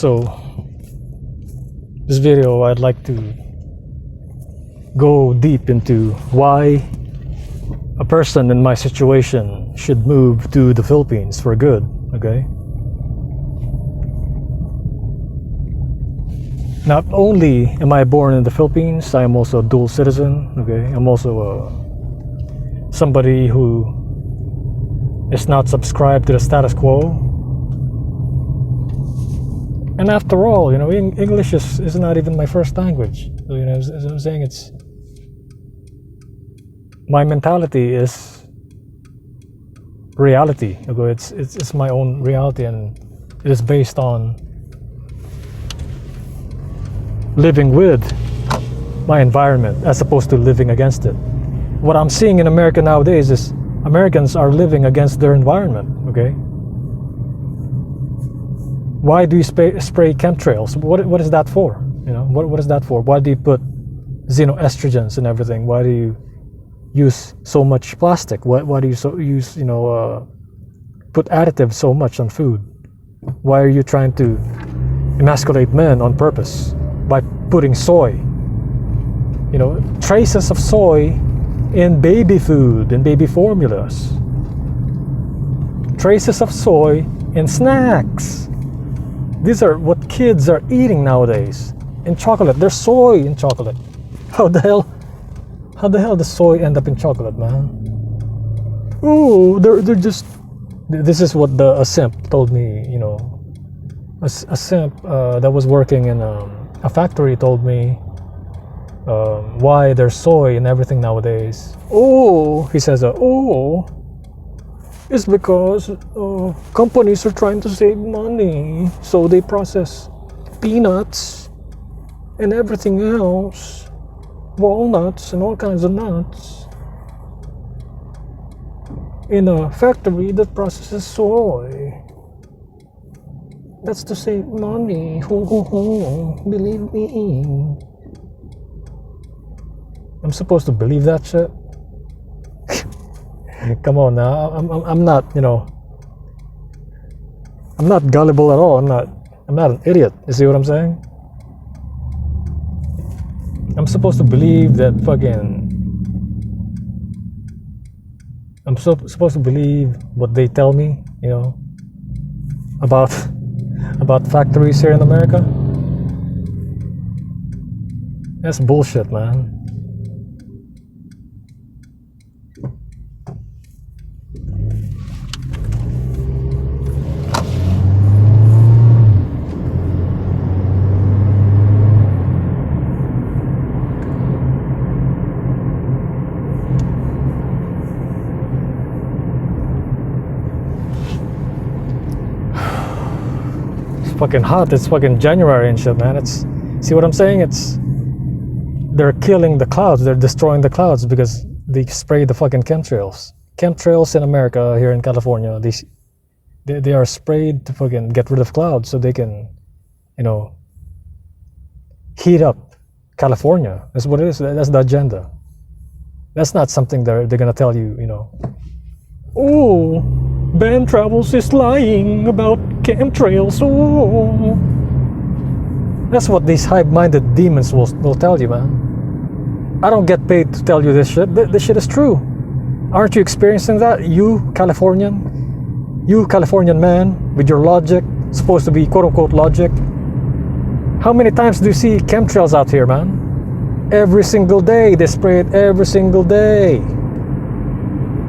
So this video, I'd like to go deep into why a person in my situation should move to the Philippines for good, okay? Not only am I born in the Philippines, I am also a dual citizen, okay? I'm also somebody who is not subscribed to the status quo. And after all, English is not even my first language. So, as I'm saying, my mentality is reality. Okay? It's my own reality, and it is based on living with my environment as opposed to living against it. What I'm seeing in America nowadays is Americans are living against their environment, okay? Why do you spray chemtrails? What is that for? What is that for? Why do you put xenoestrogens and everything? Why do you use so much plastic? Why do you put additives so much on food? Why are you trying to emasculate men on purpose by putting soy? Traces of soy in baby food and baby formulas. Traces of soy in snacks. These are what kids are eating nowadays. In chocolate, there's soy in chocolate. How the hell does soy end up in chocolate, man? Oh, they're just. This is what a simp told me. A simp that was working in a factory told me why there's soy in everything nowadays. Oh, he says, it's because companies are trying to save money, so they process peanuts and everything else, walnuts and all kinds of nuts, in a factory that processes soy. That's to save money. Ho ho ho! Believe me. I'm supposed to believe that shit? Come on now, I'm not, I'm not gullible at all. I'm not an idiot. You see what I'm saying? I'm supposed to believe that I'm supposed to believe what they tell me, about factories here in America. That's bullshit, man. Fucking hot. It's fucking January and shit, man. See what I'm saying? They're killing the clouds. They're destroying the clouds because they spray the fucking chemtrails. Chemtrails in America, here in California, they are sprayed to fucking get rid of clouds so they can, heat up California. That's what it is. That's the agenda. That's not something they're gonna tell you, Oh, Ben Travels is lying about chemtrails. Oh, that's what these hive-minded demons will tell you, man. I don't get paid to tell you this shit. This shit is true. Aren't you experiencing that? You Californian man with your logic, supposed to be quote-unquote logic. How many times do you see chemtrails out here, man? Every single day. They spray it every single day.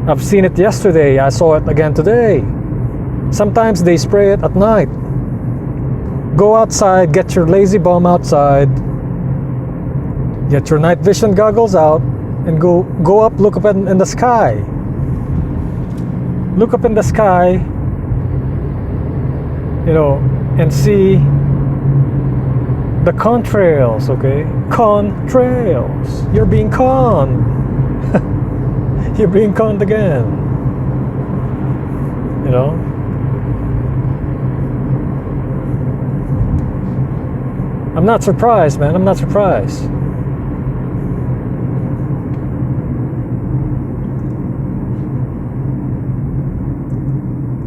I've seen it yesterday. I saw it again today. Sometimes they spray it at night. Go outside, get your lazy bum outside, get your night vision goggles out, and go up, look up in the sky. Look up in the sky, and see the contrails, okay? Contrails. You're being conned. You're being conned again. I'm not surprised, man. I'm not surprised.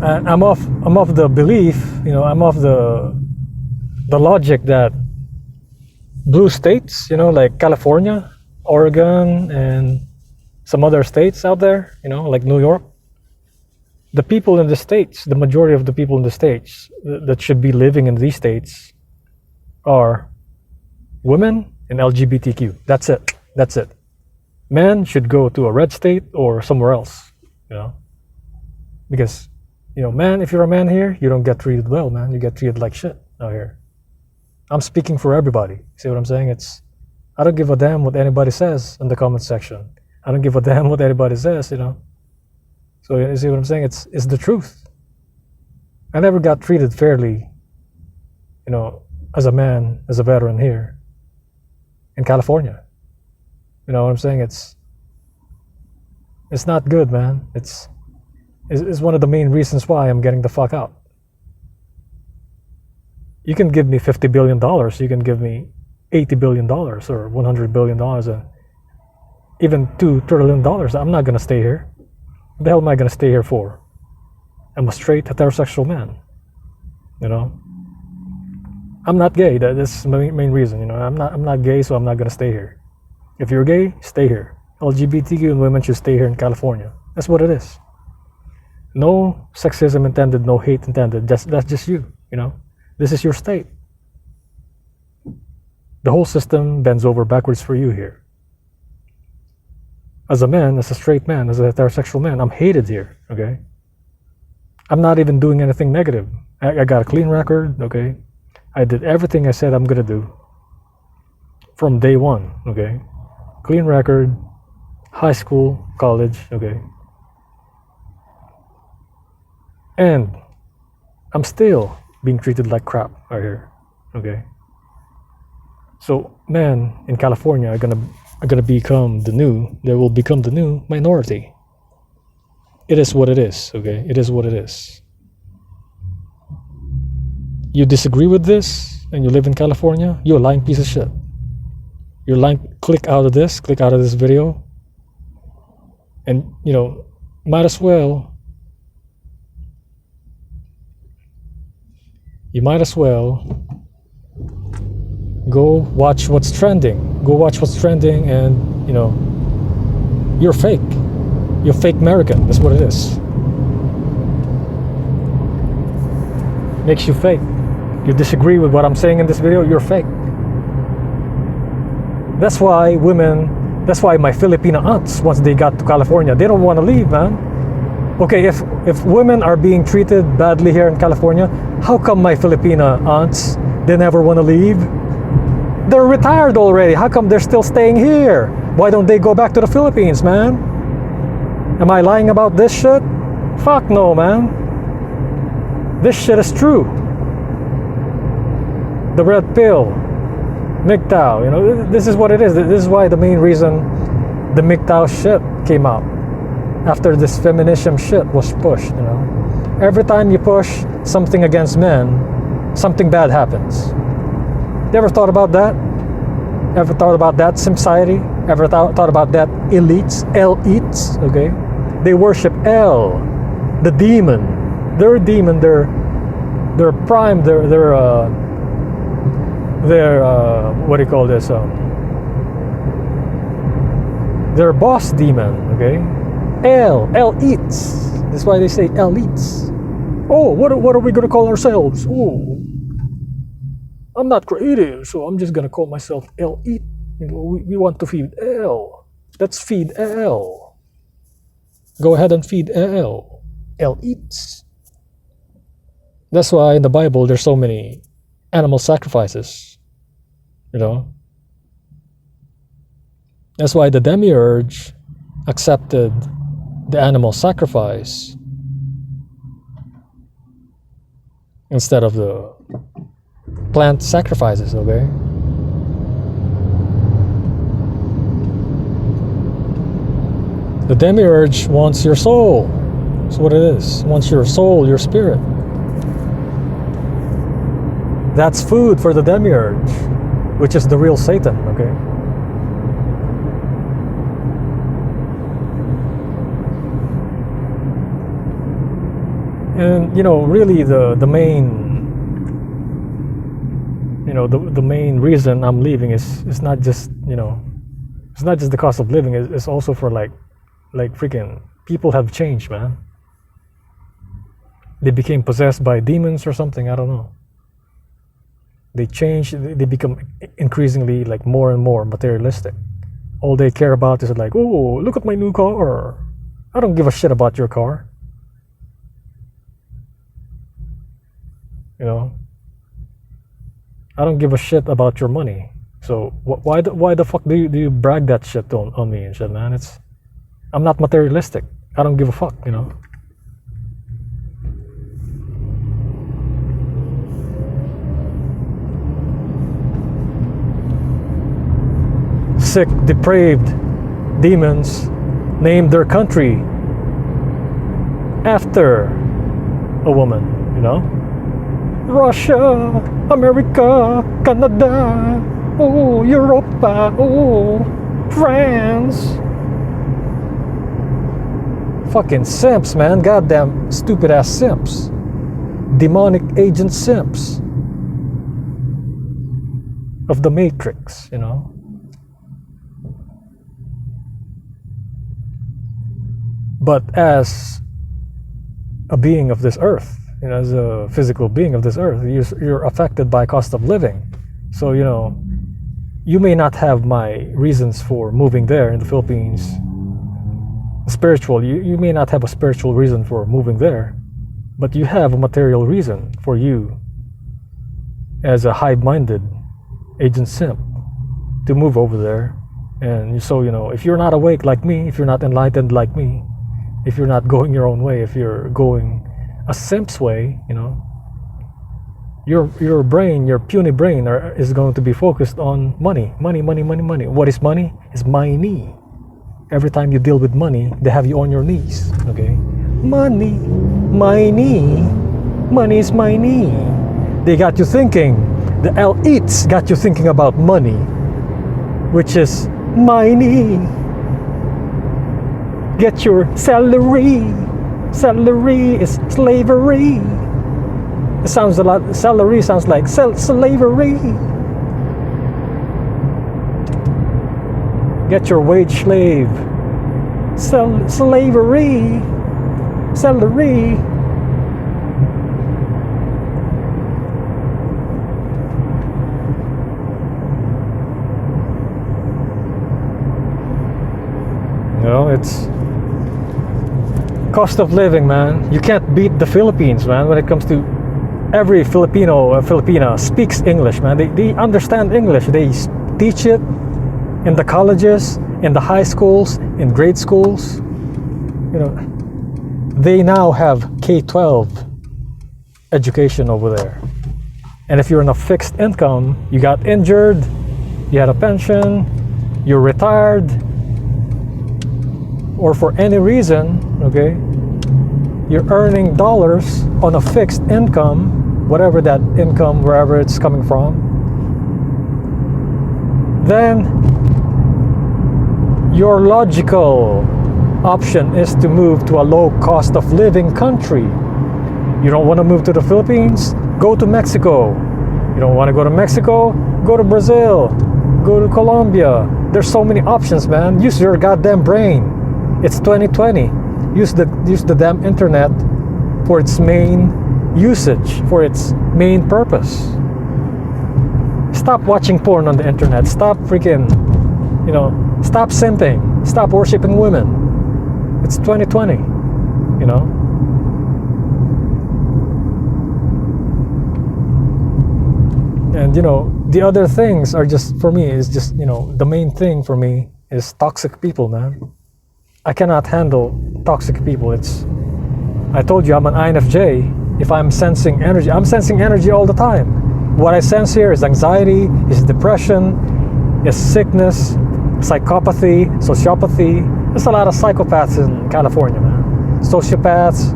I'm of the belief, I'm of the the logic that blue states, like California, Oregon, and some other states out there, like New York, the people in the states, the majority of the people in the states that should be living in these states are women and LGBTQ. That's it. That's it. Men should go to a red state or somewhere else, because, man, if you're a man here, you don't get treated well, man. You get treated like shit out here. I'm speaking for everybody. See what I'm saying? I don't give a damn what anybody says in the comment section. I don't give a damn what anybody says, So you see what I'm saying? It's the truth. I never got treated fairly, as a man, as a veteran here in California. You know what I'm saying? It's not good, man. It's one of the main reasons why I'm getting the fuck out. You can give me $50 billion, you can give me $80 billion or $100 billion, and even $2 trillion. I'm not gonna stay here. What the hell am I gonna stay here for? I'm a straight heterosexual man. I'm not gay. That's the main reason. I'm not gay, so I'm not gonna stay here. If you're gay, stay here. LGBTQ and women should stay here in California. That's what it is. No sexism intended, no hate intended. That's just you. This is your state. The whole system bends over backwards for you here. As a man, as a straight man, as a heterosexual man, I'm hated here, okay? I'm not even doing anything negative. I got a clean record, okay? I did everything I said I'm gonna do from day one, okay? Clean record, high school, college, okay? And I'm still being treated like crap out here, okay? So, men in California are gonna become they will become the new minority. It is what it is, okay? It is what it is. You disagree with this and you live in California, you're a lying piece of shit. You're lying. Click out of this video, and might as well go watch what's trending. And you're fake. You're fake American. That's what it is. Makes you fake. You disagree with what I'm saying in this video, you're fake. That's why my Filipino aunts, once they got to California, they don't want to leave, man. Okay, if women are being treated badly here in California, how come my Filipino aunts, they never want to leave? They're retired already. How come they're still staying here? Why don't they go back to the Philippines, man? Am I lying about this shit? Fuck no, man. This shit is true. The red pill, MGTOW, this is what it is. This is why the main reason the MGTOW shit came out. After this feminism shit was pushed, Every time you push something against men, something bad happens. You ever thought about that? Ever thought about that society? Ever thought about that elites? L-eats, okay? They worship El, the demon. They're a demon, they're prime, they're what do you call this? They're boss demon, okay? El eats. That's why they say El eats. Oh, what are we gonna call ourselves? Oh, I'm not creative, so I'm just gonna call myself El eat. We want to feed El. Let's feed El. Go ahead and feed El. El eats. That's why in the Bible there's so many animal sacrifices. That's why the demiurge accepted the animal sacrifice instead of the plant sacrifices, okay? The demiurge wants your soul. That's what it is. Wants your soul, your spirit. That's food for the demiurge, which is the real Satan, okay? And really the main the main reason I'm leaving is not just, it's not just the cost of living. It's also for like freaking people have changed, man. They became possessed by demons or something. I don't know. They change. They become increasingly like more and more materialistic. All they care about is like, oh, look at my new car. I don't give a shit about your car. I don't give a shit about your money. So why the fuck do you brag that shit on me and shit, man? I'm not materialistic. I don't give a fuck, Sick, depraved demons named their country after a woman, Russia, America, Canada, oh, Europa, oh, France. Fucking simps, man. Goddamn stupid ass simps. Demonic agent simps of the Matrix, But as a being of this earth, as a physical being of this earth, you're affected by cost of living. So, you may not have my reasons for moving there in the Philippines. Spiritual, you may not have a spiritual reason for moving there, but you have a material reason for you as a hive-minded agent simp to move over there. And so, if you're not awake like me, if you're not enlightened like me, if you're not going your own way, if you're going a simp's way, your brain, your puny brain is going to be focused on money. What is money? It's my knee. Every time you deal with money, they have you on your knees, okay? Money, my knee, money is my knee. They got you thinking, the elites got you thinking about money, which is my knee. Get your salary. Salary is slavery. It sounds a lot. Salary sounds like slavery. Get your wage slave. Slavery. Salary. It's cost of living, man. You can't beat the Philippines, man, when it comes to every Filipino or Filipina speaks English, man. They understand English. They teach it in the colleges, in the high schools, in grade schools. They now have K-12 education over there. And if you're in a fixed income, you got injured, you had a pension, you're retired, or for any reason, okay, you're earning dollars on a fixed income, whatever that income, wherever it's coming from, then your logical option is to move to a low cost of living country. You don't want to move to the Philippines? Go to Mexico. You don't want to go to Mexico? Go to Brazil. Go to Colombia. There's so many options, man. Use your goddamn brain. It's 2020. Use the damn internet for its main usage, for its main purpose. Stop watching porn on the internet. Stop freaking, stop simping. Stop worshiping women. It's 2020, And the other things are just, for me, is just, the main thing for me is toxic people, man. I cannot handle toxic people. I told you I'm an INFJ. If I'm sensing energy, I'm sensing energy all the time. What I sense here is anxiety, is depression, is sickness, psychopathy, sociopathy. There's a lot of psychopaths in California, man. Sociopaths,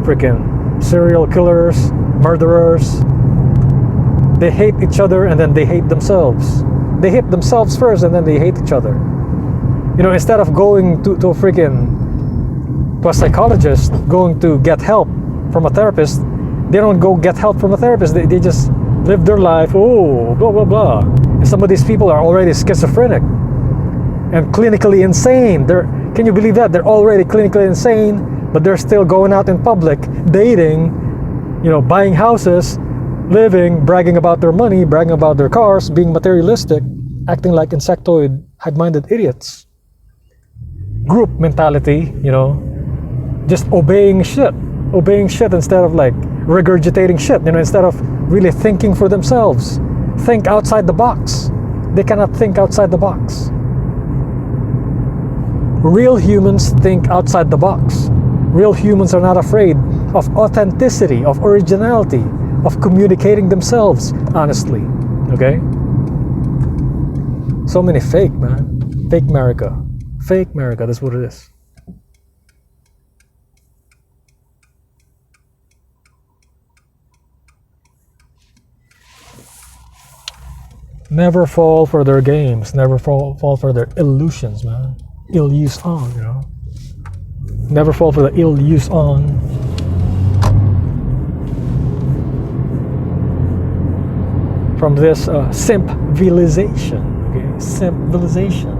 freaking serial killers, murderers. They hate each other and then they hate themselves. They hate themselves first and then they hate each other. Instead of going to a psychologist, going to get help from a therapist, they don't go get help from a therapist. They just live their life, oh, blah, blah, blah. And some of these people are already schizophrenic and clinically insane. Can you believe that? They're already clinically insane, but they're still going out in public, dating, buying houses, living, bragging about their money, bragging about their cars, being materialistic, acting like insectoid, high-minded idiots. Group mentality, just obeying shit instead of like regurgitating shit, instead of really thinking for themselves. Think outside the box. They cannot think outside the box. Real humans think outside the box. Real humans are not afraid of authenticity, of originality, of communicating themselves honestly. Okay? So many fake, man. Fake America. Fake America, that's what it is. Never fall for their games. Never fall for their illusions, man. Ill-use on, Never fall for the ill-use on. From this simp-vilization. Okay, simp-vilization.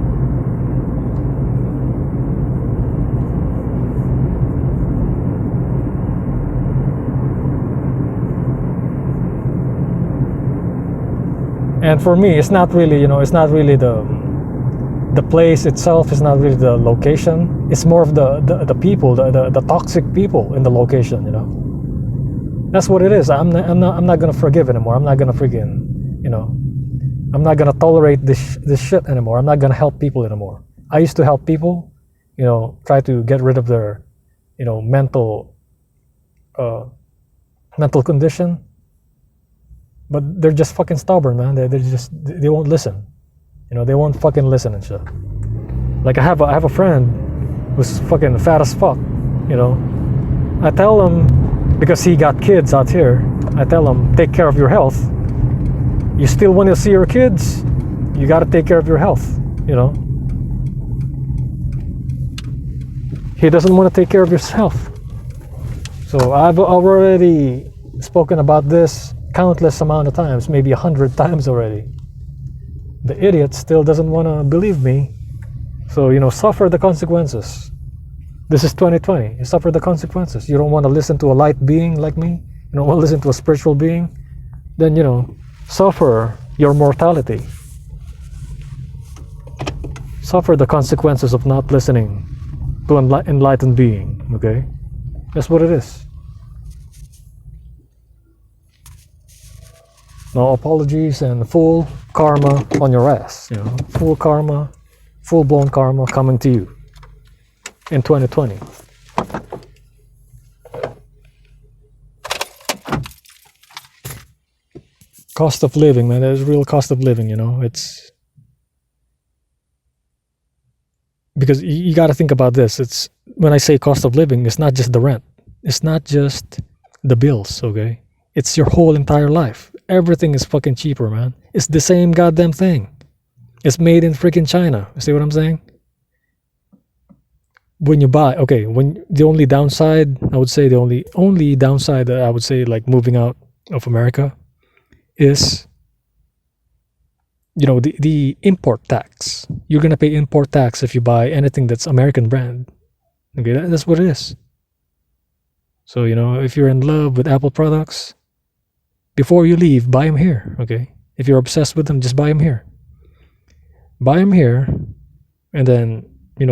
And for me, it's not really, it's not really the place itself. It's not really the location. It's more of the people, the toxic people in the location. That's what it is. I'm not gonna forgive anymore. I'm not gonna freaking, I'm not gonna tolerate this shit anymore. I'm not gonna help people anymore. I used to help people, try to get rid of their, mental condition. But they're just fucking stubborn, man. They won't listen. They won't fucking listen and shit. Like I have a friend who's fucking fat as fuck. I tell him, because he got kids out here, I tell him, take care of your health. You still want to see your kids? You got to take care of your health. He doesn't want to take care of his health. So I've already spoken about this countless amount of times, maybe 100 times already. The idiot still doesn't want to believe me. So, suffer the consequences. This is 2020. You suffer the consequences. You don't want to listen to a light being like me. You don't want to listen to a spiritual being. Then, suffer your mortality. Suffer the consequences of not listening to an enlightened being. Okay? That's what it is. No apologies and full karma on your ass. Full karma, full-blown karma coming to you in 2020. Cost of living, man. There's real cost of living, It's because you got to think about this. It's when I say cost of living, it's not just the rent. It's not just the bills, okay? It's your whole entire life. Everything is fucking cheaper, man. It's the same goddamn thing. It's made in freaking China. You see what I'm saying? When you buy, when the only downside, I would say the only downside that I would say, like moving out of America, is the import tax. You're gonna pay import tax if you buy anything that's American brand. Okay, that's what it is. So if you're in love with Apple products, before you leave, buy them here, okay? If you're obsessed with them, just buy them here. Buy them here, and then,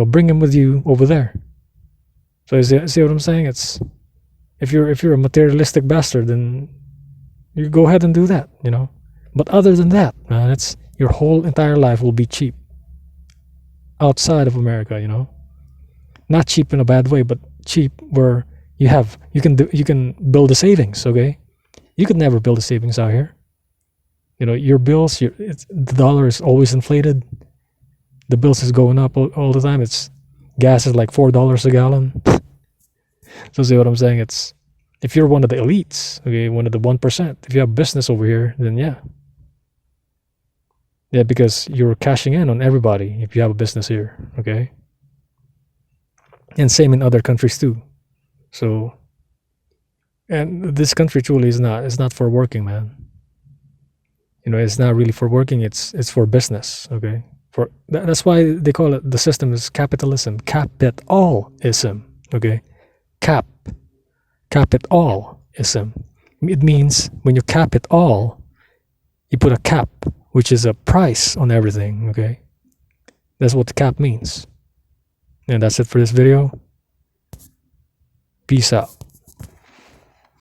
bring them with you over there. So see what I'm saying? It's if you're a materialistic bastard, then you go ahead and do that, But other than that, man, it's your whole entire life will be cheap. Outside of America, Not cheap in a bad way, but cheap where you can build a savings, okay? You could never build a savings out here. Your bills, the dollar is always inflated. The bills is going up all the time. Gas is like $4 a gallon. So see what I'm saying? It's if you're one of the elites, okay, one of the 1%, if you have business over here, then yeah. Yeah, because you're cashing in on everybody if you have a business here, okay? And same in other countries too. So, and this country truly is not for working, man. It's not really for working. It's for business. Okay, that's why they call it, the system is capitalism, capitalism. Okay, capitalism. It means when you cap it all, you put a cap, which is a price on everything. Okay, that's what the cap means. And that's it for this video. Peace out.